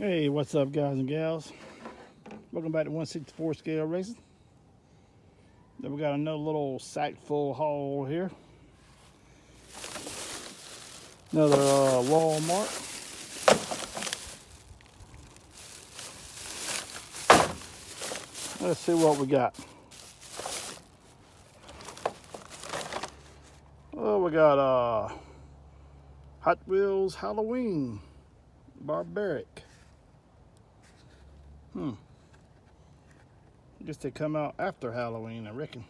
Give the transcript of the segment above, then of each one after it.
Hey, what's up, guys and gals? Welcome back to 164 Scale Racing. Then we got another little sack full haul here. Another Walmart. Let's see what we got. Oh, we got Hot Wheels Halloween Barbaric. I guess they come out after Halloween, I reckon.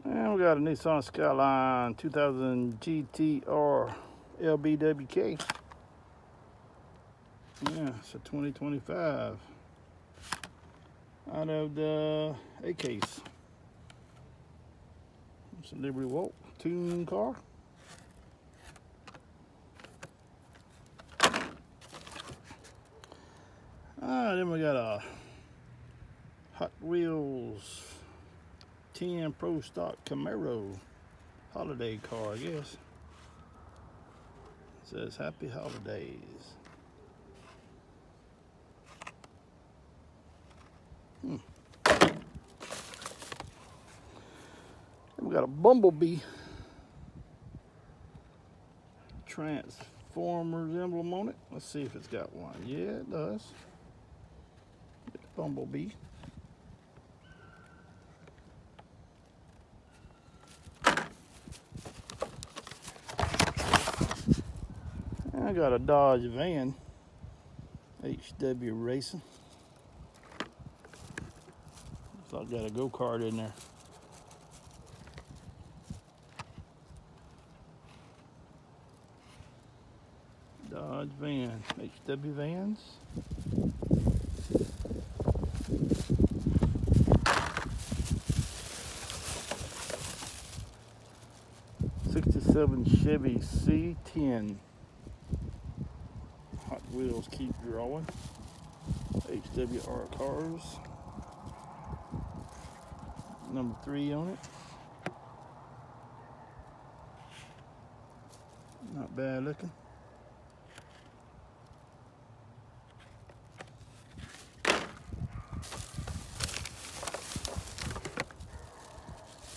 And we got a Nissan Skyline 2000 GTR LBWK. Yeah, it's a 2025 out of the A case. It's a Liberty Walk tune car. Then we got a Hot Wheels 10 Pro Stock Camaro holiday car, I guess. It says Happy Holidays. We got a Bumblebee Transformers emblem on it. Let's see if it's got one. Yeah, it does. Bumblebee. And I got a Dodge van, HW Racing. So I got a go-kart in there. Dodge van, HW vans. '67 Chevy C10. Hot Wheels keep drawing. HWR cars. Number 3 on it. Not bad looking.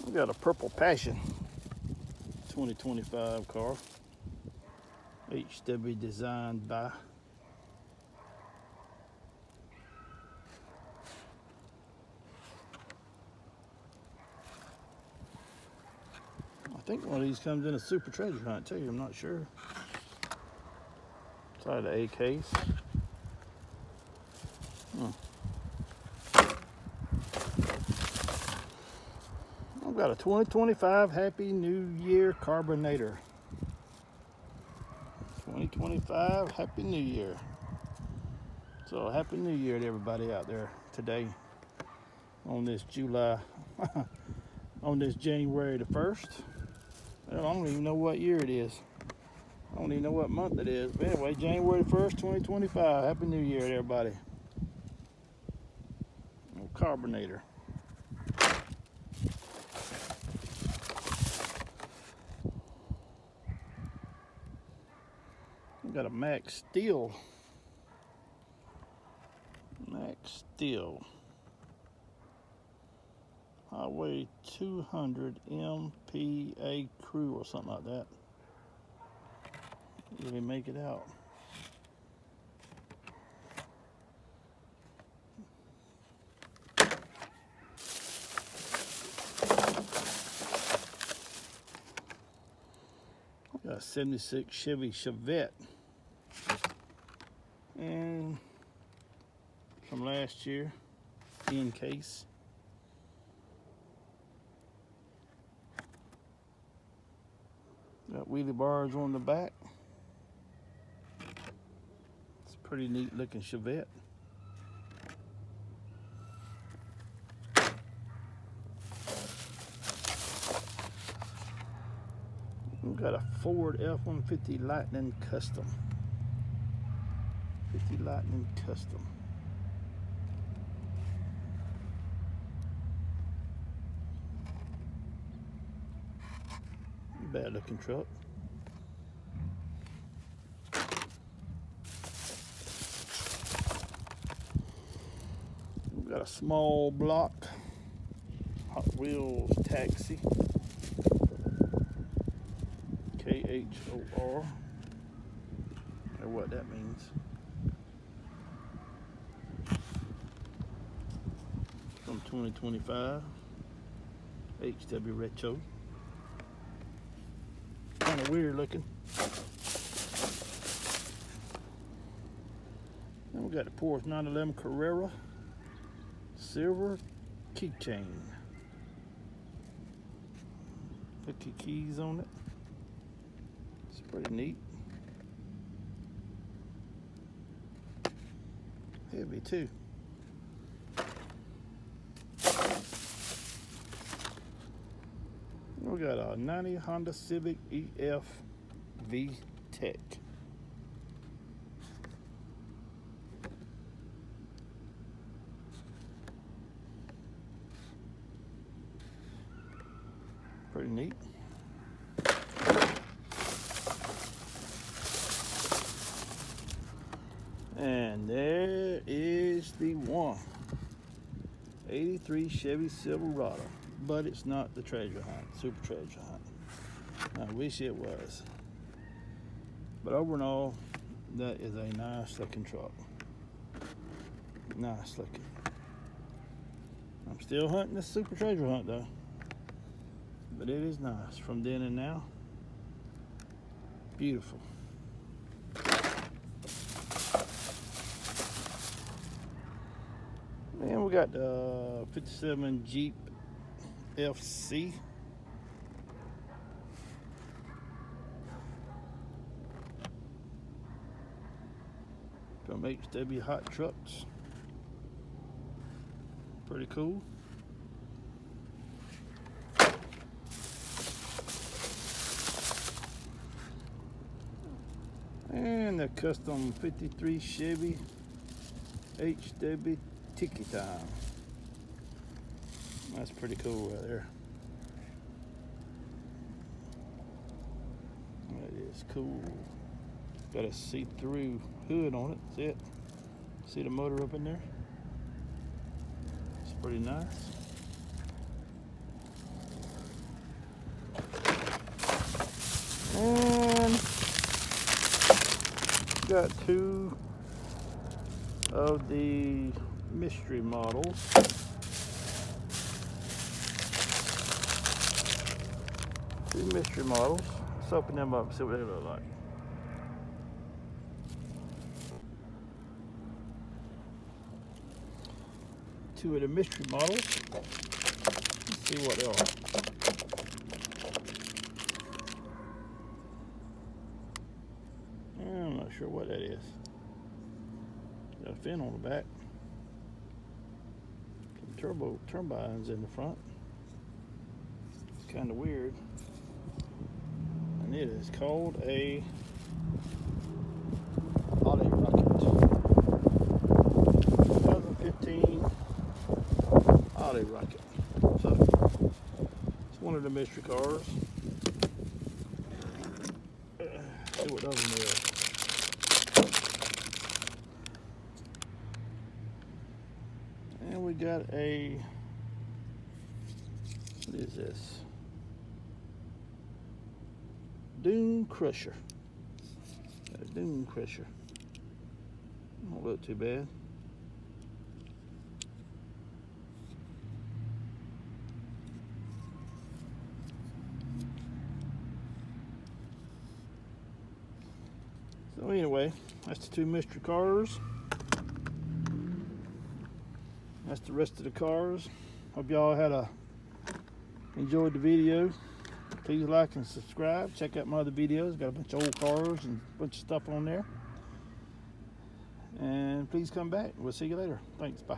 We got a Purple Passion 2025 car. HW designed by. I think one of these comes in a super treasure hunt too, I'm not sure. Inside the A case. I've got a 2025 Happy New Year Carbonator. 2025 Happy New Year. So Happy New Year to everybody out there today on this on this January the 1st. Well, I don't even know what year it is. I don't even know what month it is. But anyway, January 1st, 2025. Happy New Year to everybody. Carbonator. We got a Max Steel. Max Steel. Highway 200 MPA Crew or something like that. Really make it out. Got a 76 Chevy Chevette. And from last year, in case. Got wheelie bars on the back. It's a pretty neat looking Chevette. We've got a Ford F-150 Lightning Custom. 50 Lightning Custom. Bad looking truck. small block Hot Wheels taxi. KHOR. Or what that means. From 2025. HW Retro. Kind of weird looking. Then we got the Porsche 911 Carrera silver keychain. Put your keys on it. It's pretty neat. Heavy too. We got a 90 Honda Civic EF V-Tech. Pretty neat. And there is the one. 83 Chevy Silverado. But it's not the treasure hunt, super treasure hunt. I wish it was. But overall, that is a nice looking truck. Nice looking. I'm still hunting this super treasure hunt though. But it is nice from then and now. Beautiful. And we got the 57 Jeep FC. From HW Hot Trucks. Pretty cool. And the custom 53 Chevy HW Tiki Time. That's pretty cool right there. That is cool. Got a see-through hood on it. See it? See the motor up in there? It's pretty nice. And got two of the mystery models. Two mystery models. Let's open them up and see what they look like. Two of the mystery models. Let's see what they are. I'm not sure what that is. Got a fin on the back. Some turbo turbines in the front. It's kind of weird. And it is called a Ollie Rocket. 2015 Ollie Rocket. So it's one of the mystery cars. See what other one is. And we got a, what is this? Dune Crusher. A Dune Crusher. Don't look too bad. So anyway, that's the two mystery cars. That's the rest of the cars. Hope y'all had enjoyed the video. Please like and subscribe. Check out my other videos. Got a bunch of old cars and a bunch of stuff on there. And please come back. We'll see you later. Thanks. Bye.